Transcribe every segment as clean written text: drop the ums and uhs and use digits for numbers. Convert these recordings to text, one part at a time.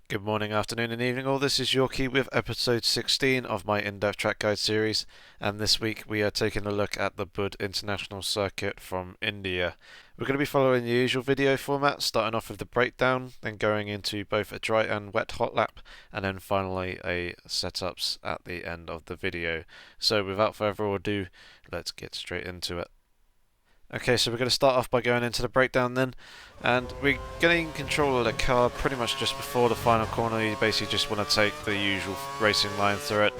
Good morning, afternoon, and evening all. This is Yorkie with episode 16 of my in-depth track guide series, and this week we are taking a look at the Buddh International Circuit from India. We're going to be following the usual video format, starting off with the breakdown, then going into both a dry and wet hot lap, and then finally a setups at the end of the video. So without further ado, let's get straight into it. Okay, so we're going to start off by going into the breakdown then, and we're getting control of the car pretty much just before the final corner. You basically just want to take the usual racing line through it,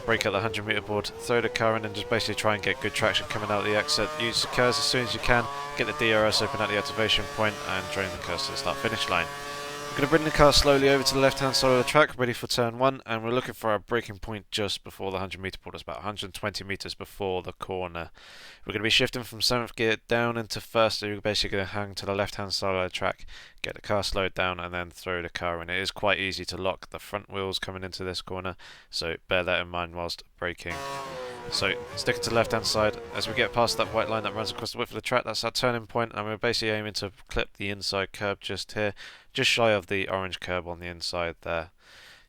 break out the 100-meter board, throw the car in, and just basically try and get good traction coming out of the exit. Use the curves as soon as you can, get the DRS open at the activation point, and drain the curves to the start-finish line. We're going to bring the car slowly over to the left-hand side of the track, ready for turn 1, and we're looking for our braking point just before the 100-meter board. It's about 120 meters before the corner. We're going to be shifting from 7th gear down into 1st, so you're basically going to hang to the left-hand side of the track, get the car slowed down, and then throw the car in. It is quite easy to lock the front wheels coming into this corner, so bear that in mind whilst braking. So, sticking to the left hand side, as we get past that white line that runs across the width of the track, that's our turning point, and we're basically aiming to clip the inside curb just here, just shy of the orange curb on the inside there.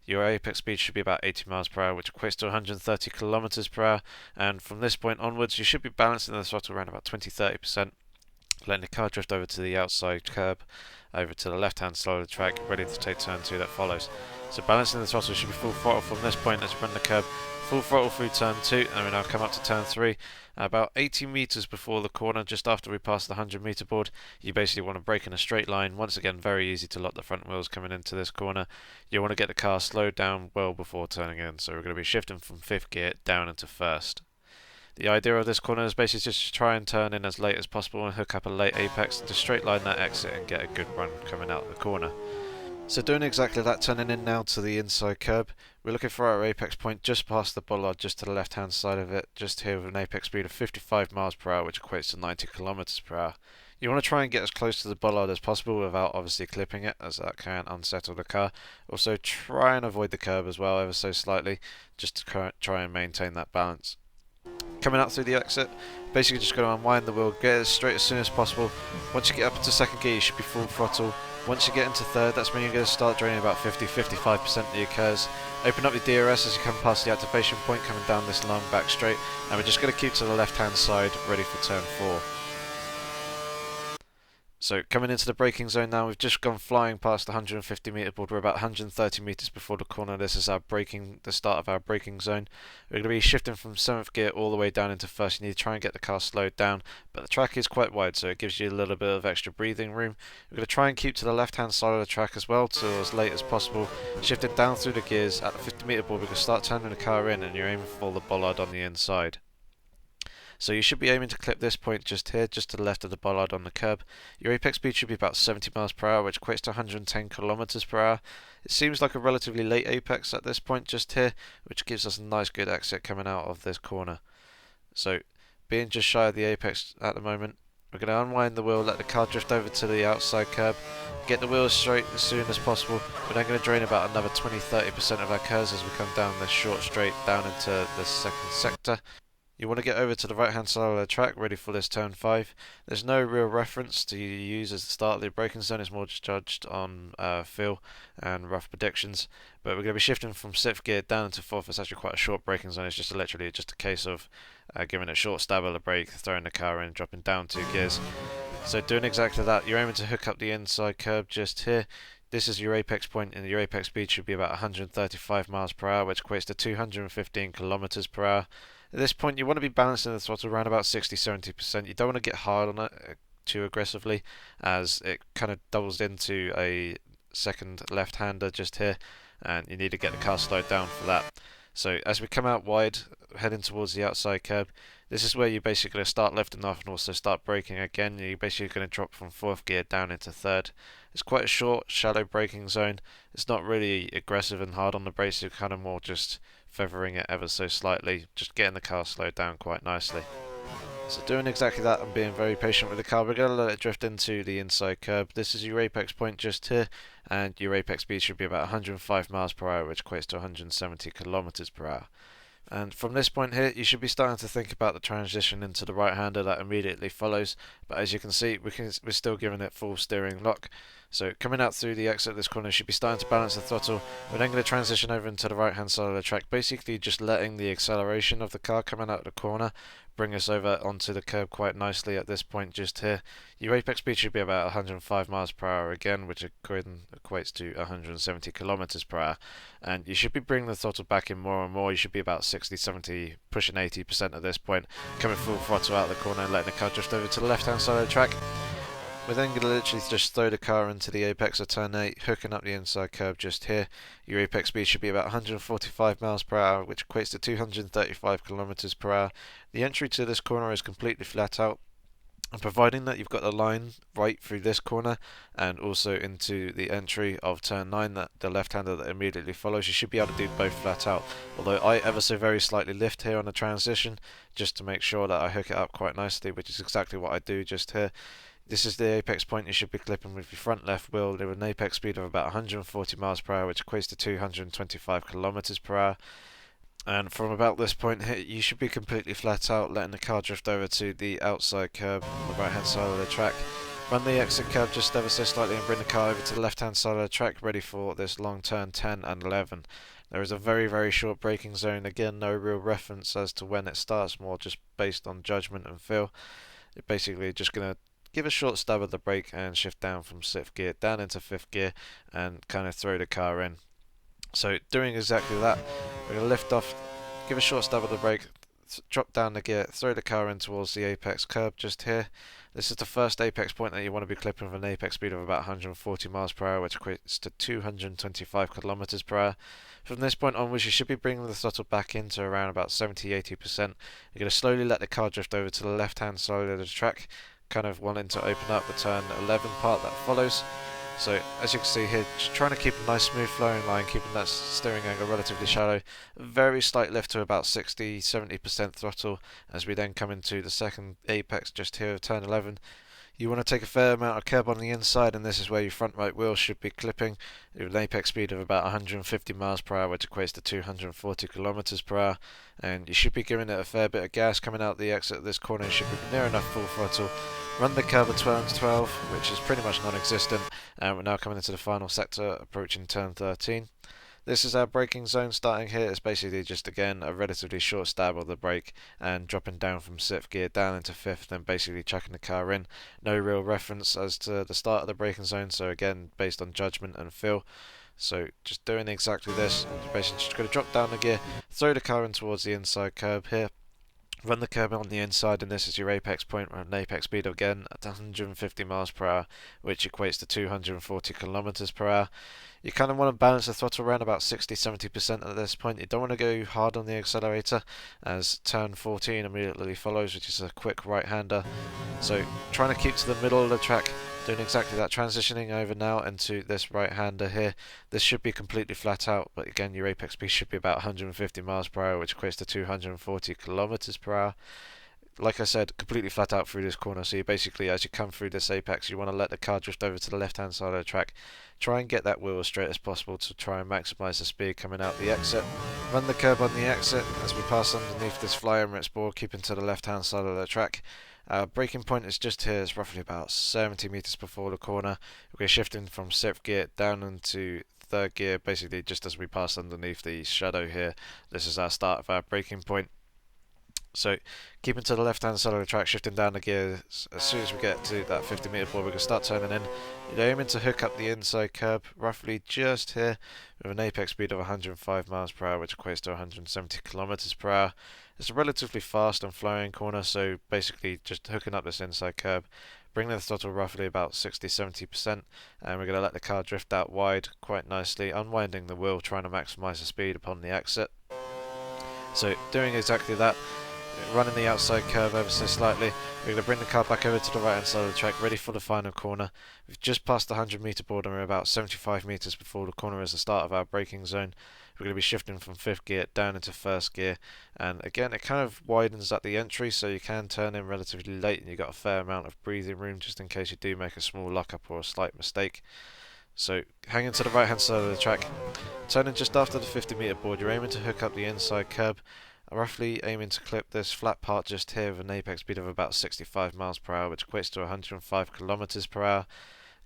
Your apex speed should be about 80 miles per hour, which equates to 130 kilometers per hour, and from this point onwards, you should be balancing the throttle around about 20-30%, letting the car drift over to the outside curb, over to the left hand side of the track, ready to take turn 2 that follows. So balancing the throttle should be full throttle from this point as you run the curb, full throttle through turn 2, and we now come up to turn 3. About 80 meters before the corner, just after we pass the 100-meter board, you basically want to brake in a straight line. Once again, very easy to lock the front wheels coming into this corner. You want to get the car slowed down well before turning in, so we're going to be shifting from 5th gear down into 1st. The idea of this corner is basically just to try and turn in as late as possible and hook up a late apex and just straight line that exit and get a good run coming out of the corner. So doing exactly that, turning in now to the inside curb, we're looking for our apex point just past the bollard, just to the left hand side of it, just here with an apex speed of 55 miles per hour, which equates to 90 kilometers per hour. You want to try and get as close to the bollard as possible without obviously clipping it, as that can unsettle the car. Also try and avoid the curb as well, ever so slightly, just to try and maintain that balance. Coming out through the exit, basically just going to unwind the wheel, get it straight as soon as possible. Once you get up into 2nd gear, you should be full throttle. Once you get into 3rd, that's when you're going to start draining about 50-55% of your curves. Open up your DRS as you come past the activation point, coming down this long back straight, and we're just going to keep to the left hand side, ready for turn 4. So coming into the braking zone now, we've just gone flying past the 150 meter board. We're about 130 meters before the corner. This is the start of our braking zone. We're going to be shifting from 7th gear all the way down into 1st. You need to try and get the car slowed down, but the track is quite wide, so it gives you a little bit of extra breathing room. We're going to try and keep to the left hand side of the track as well, till as late as possible. Shifting down through the gears at the 50 meter board, we're going to start turning the car in, and you're aiming for the bollard on the inside. So you should be aiming to clip this point just here, just to the left of the bollard on the curb. Your apex speed should be about 70 miles per hour, which equates to 110 kilometers per hour. It seems like a relatively late apex at this point just here, which gives us a nice good exit coming out of this corner. So being just shy of the apex at the moment, we're going to unwind the wheel, let the car drift over to the outside curb, get the wheels straight as soon as possible. We're then going to drain about another 20-30% of our curves as we come down this short straight down into the 2nd sector. You want to get over to the right hand side of the track, ready for this turn 5. There's no real reference to use as the start of the braking zone, it's more just judged on feel and rough predictions. But we're going to be shifting from 6th gear down into 4th. It's actually quite a short braking zone, it's just literally just a case of giving a short stab of the brake, throwing the car in, dropping down 2 gears. So doing exactly that, you're aiming to hook up the inside curb just here. This is your apex point, and your apex speed should be about 135 miles per hour, which equates to 215 kilometers per hour. At this point, you want to be balancing the throttle around about 60-70%. You don't want to get hard on it too aggressively, as it kind of doubles into a second left-hander just here, and you need to get the car slowed down for that. So as we come out wide, heading towards the outside curb, this is where you're basically going to start lifting off and also start braking again. You're basically going to drop from 4th gear down into 3rd. It's quite a short, shallow braking zone. It's not really aggressive and hard on the brakes, you're kind of more just feathering it ever so slightly, just getting the car slowed down quite nicely. So doing exactly that and being very patient with the car, we're going to let it drift into the inside curb. This is your apex point just here, and your apex speed should be about 105 miles per hour, which equates to 170 kilometers per hour. And from this point here, you should be starting to think about the transition into the right-hander that immediately follows. But as you can see, we're still giving it full steering lock. So coming out through the exit of this corner, you should be starting to balance the throttle. We're then going to transition over into the right hand side of the track, basically just letting the acceleration of the car coming out of the corner bring us over onto the curb quite nicely at this point just here. Your apex speed should be about 105 miles per hour again, which equates to 170 kilometers per hour. And you should be bringing the throttle back in more and more. You should be about 60, 70, pushing 80% at this point, coming full throttle out of the corner and letting the car drift over to the left hand side of the track. We're then going to literally just throw the car into the apex of turn 8, hooking up the inside curb just here. Your apex speed should be about 145 miles per hour, which equates to 235 kilometers per hour. The entry to this corner is completely flat out, and providing that you've got the line right through this corner and also into the entry of turn 9, that the left-hander that immediately follows, you should be able to do both flat out. Although I ever so very slightly lift here on the transition just to make sure that I hook it up quite nicely, which is exactly what I do just here. This is the apex point you should be clipping with your front left wheel with an apex speed of about 140 miles per hour, which equates to 225 kilometers per hour. And from about this point here, you should be completely flat out, letting the car drift over to the outside curb on the right hand side of the track. Run the exit curb just ever so slightly and bring the car over to the left hand side of the track, ready for this long turn 10 and 11. There is a very, very short braking zone. Again, no real reference as to when it starts, more just based on judgment and feel. You're basically just going to give a short stab of the brake and shift down from 6th gear down into 5th gear and kind of throw the car in. So doing exactly that, we're going to lift off, give a short stab of the brake, drop down the gear, throw the car in towards the apex curb just here. This is the first apex point that you want to be clipping with an apex speed of about 140 miles per hour, which equates to 225 kilometers per hour. From this point onwards, you should be bringing the throttle back into around about 70-80%. You're going to slowly let the car drift over to the left-hand side of the track, kind of wanting to open up the turn 11 part that follows. So as you can see here, just trying to keep a nice smooth flowing line, keeping that steering angle relatively shallow. Very slight lift to about 60-70% throttle as we then come into the second apex just here of turn 11. You want to take a fair amount of curb on the inside, and this is where your front right wheel should be clipping with an apex speed of about 150 miles per hour, which equates to 240 kilometers per hour. And you should be giving it a fair bit of gas coming out the exit of this corner. You should be near enough full throttle. Run the curb at turn 12, which is pretty much non-existent, and we're now coming into the final sector, approaching turn 13. This is our braking zone starting here. It's basically just, again, a relatively short stab of the brake and dropping down from 6th gear down into 5th, then basically chucking the car in. No real reference as to the start of the braking zone, so again, based on judgment and feel. So just doing exactly this, basically just going to drop down the gear, throw the car in towards the inside curb here. Run the curb on the inside, and this is your apex point with an apex speed again at 150 miles per hour, which equates to 240 kilometers per hour. You kind of want to balance the throttle around about 60-70% at this point. You don't want to go hard on the accelerator, as turn 14 immediately follows, which is a quick right-hander. So trying to keep to the middle of the track, doing exactly that, transitioning over now into this right-hander here. This should be completely flat out, but again, your apex speed should be about 150 miles per hour, which equates to 240 kilometers per hour. Like I said, completely flat out through this corner, so you basically, as you come through this apex, you want to let the car drift over to the left hand side of the track. Try and get that wheel as straight as possible to try and maximise the speed coming out the exit. Run the curb on the exit as we pass underneath this fly Emirates board, keeping to the left hand side of the track. Braking point is just here, it's roughly about 70 metres before the corner. We're shifting from 6th gear down into 3rd gear, basically just as we pass underneath the shadow here. This is our start of our braking point. So keeping to the left hand side of the track, shifting down the gear. As soon as we get to that 50 metre board, we're going to start turning in. You're aiming to hook up the inside curb roughly just here with an apex speed of 105 miles per hour, which equates to 170 kilometers per hour. It's a relatively fast and flowing corner, so basically just hooking up this inside curb, bringing the throttle roughly about 60-70%, and we're going to let the car drift out wide quite nicely, unwinding the wheel, trying to maximise the speed upon the exit. So doing exactly that, running the outside curve ever so slightly. We're going to bring the car back over to the right hand side of the track, ready for the final corner. We've just passed the 100 metre board and we're about 75 metres before the corner is the start of our braking zone. We're going to be shifting from 5th gear down into 1st gear, and again it kind of widens at the entry, so you can turn in relatively late and you've got a fair amount of breathing room just in case you do make a small lock up or a slight mistake. So hanging to the right hand side of the track, turning just after the 50 metre board, you're aiming to hook up the inside curb. Roughly aiming to clip this flat part just here with an apex speed of about 65 miles per hour, which equates to 105 kilometers per hour.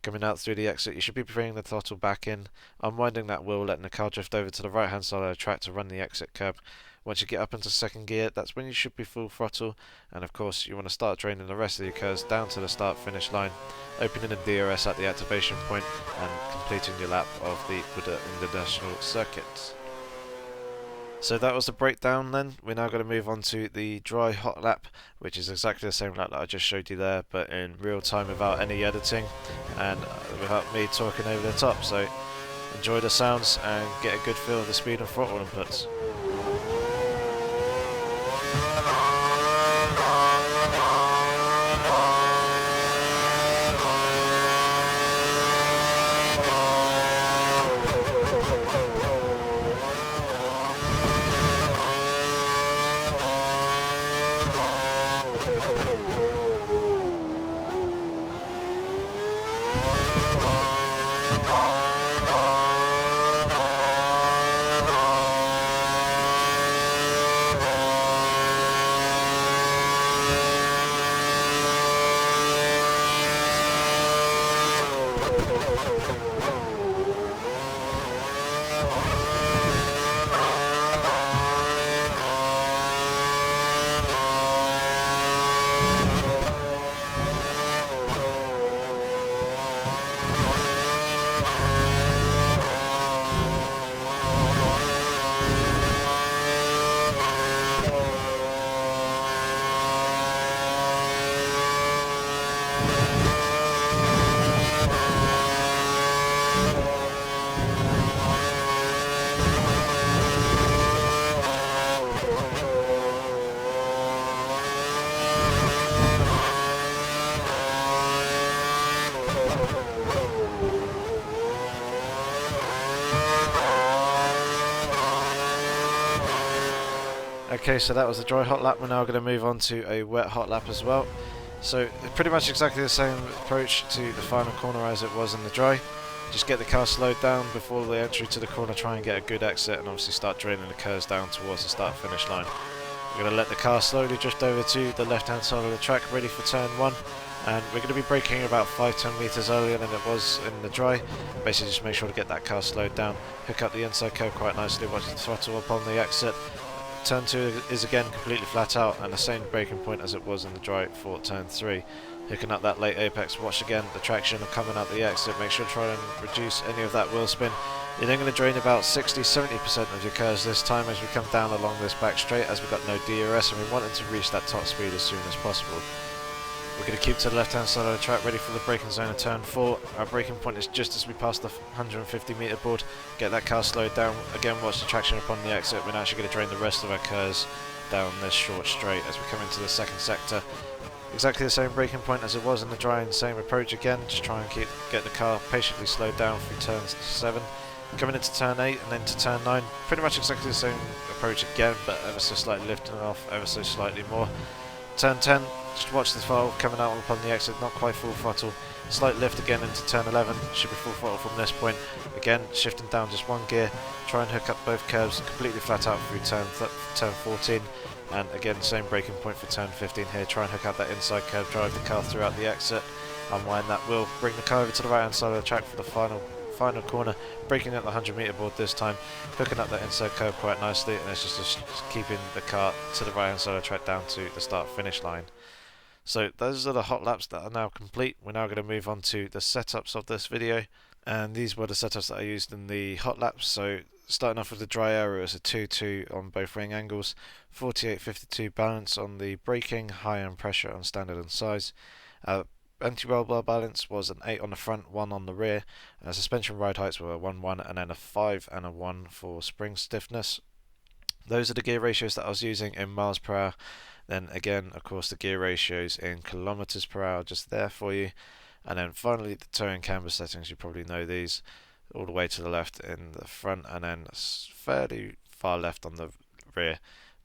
Coming out through the exit, you should be bringing the throttle back in, unwinding that wheel, letting the car drift over to the right hand side of the track to run the exit curb. Once you get up into second gear, that's when you should be full throttle, and of course you want to start draining the rest of your curves down to the start finish line, opening the DRS at the activation point and completing your lap of the Buddh International Circuit. So that was the breakdown then. We're now going to move on to the dry hot lap, which is exactly the same lap that I just showed you there, but in real time without any editing and without me talking over the top. So enjoy the sounds and get a good feel of the speed and throttle inputs. Okay, so that was the dry hot lap. We're now going to move on to a wet hot lap as well. So pretty much exactly the same approach to the final corner as it was in the dry. Just get the car slowed down before the entry to the corner, try and get a good exit, and obviously start draining the curves down towards the start finish line. We're going to let the car slowly drift over to the left hand side of the track, ready for turn 1. And we're going to be braking about 5-10 metres earlier than it was in the dry. Basically just make sure to get that car slowed down, hook up the inside curve quite nicely, watch the throttle upon the exit. Turn 2 is again completely flat out and the same braking point as it was in the dry for turn 3. Hooking up that late apex, watch again the traction coming out the exit, make sure to try and reduce any of that wheel spin. You're then going to drain about 60-70% of your curves this time as we come down along this back straight, as we've got no DRS and we want to reach that top speed as soon as possible. We're going to keep to the left hand side of the track, ready for the braking zone of turn 4. Our braking point is just as we pass the 150 metre board. Get that car slowed down. Again, watch the traction upon the exit. We're now actually going to drain the rest of our curves down this short straight as we come into the second sector. Exactly the same braking point as it was in the dry, and same approach again. Just try and get the car patiently slowed down through turn 7. Coming into turn 8 and then to turn 9. Pretty much exactly the same approach again, but ever so slightly lifting off, ever so slightly more. Turn 10, just watch the throttle coming out upon the exit, not quite full throttle. Slight lift again into turn 11, should be full throttle from this point. Again, shifting down just one gear, try and hook up both curves, completely flat out through turn 14. And again, same braking point for turn 15 here, try and hook out that inside curve, drive the car throughout the exit. Unwind that wheel, bring the car over to the right hand side of the track for the final corner, braking at the 100 metre board this time, hooking up that inside curve quite nicely, and it's just keeping the car to the right hand side of the track down to the start finish line. So those are the hot laps that are now complete. We're now going to move on to the setups of this video, and these were the setups that I used in the hot laps. So starting off with the dry area, it was a 2-2 on both ring angles, 48-52 balance on the braking, high on pressure on standard and size. Anti-roll bar balance was an 8 on the front, 1 on the rear. Suspension ride heights were a 1-1 and then a 5 and a 1 for spring stiffness. Those are the gear ratios that I was using in miles per hour. Then again, of course, the gear ratios in kilometers per hour just there for you. And then finally the toe and camber settings, you probably know these, all the way to the left in the front and then fairly far left on the rear,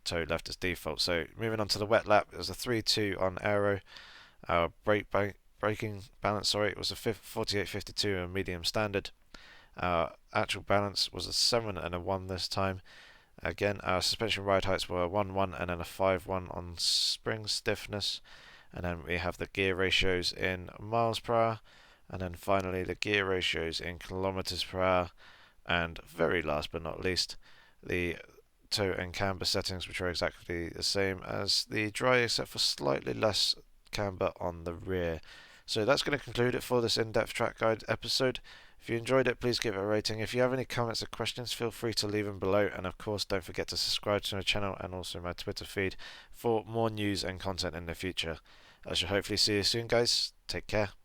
toe left as default. So moving on to the wet lap, it was a 3-2 on aero. Our braking balance, it was a 48-52 and medium standard. Our actual balance was a 7 and a 1 this time. Again, our suspension ride heights were a 1-1 and then a 5-1 on spring stiffness. And then we have the gear ratios in miles per hour. And then finally the gear ratios in kilometers per hour, and very last but not least, the toe and camber settings, which are exactly the same as the dry except for slightly less camber on the rear. So that's going to conclude it for this in-depth track guide episode. If you enjoyed it, please give it a rating. If you have any comments or questions, feel free to leave them below. And of course, don't forget to subscribe to my channel and also my Twitter feed for more news and content in the future. I shall hopefully see you soon, guys. Take care.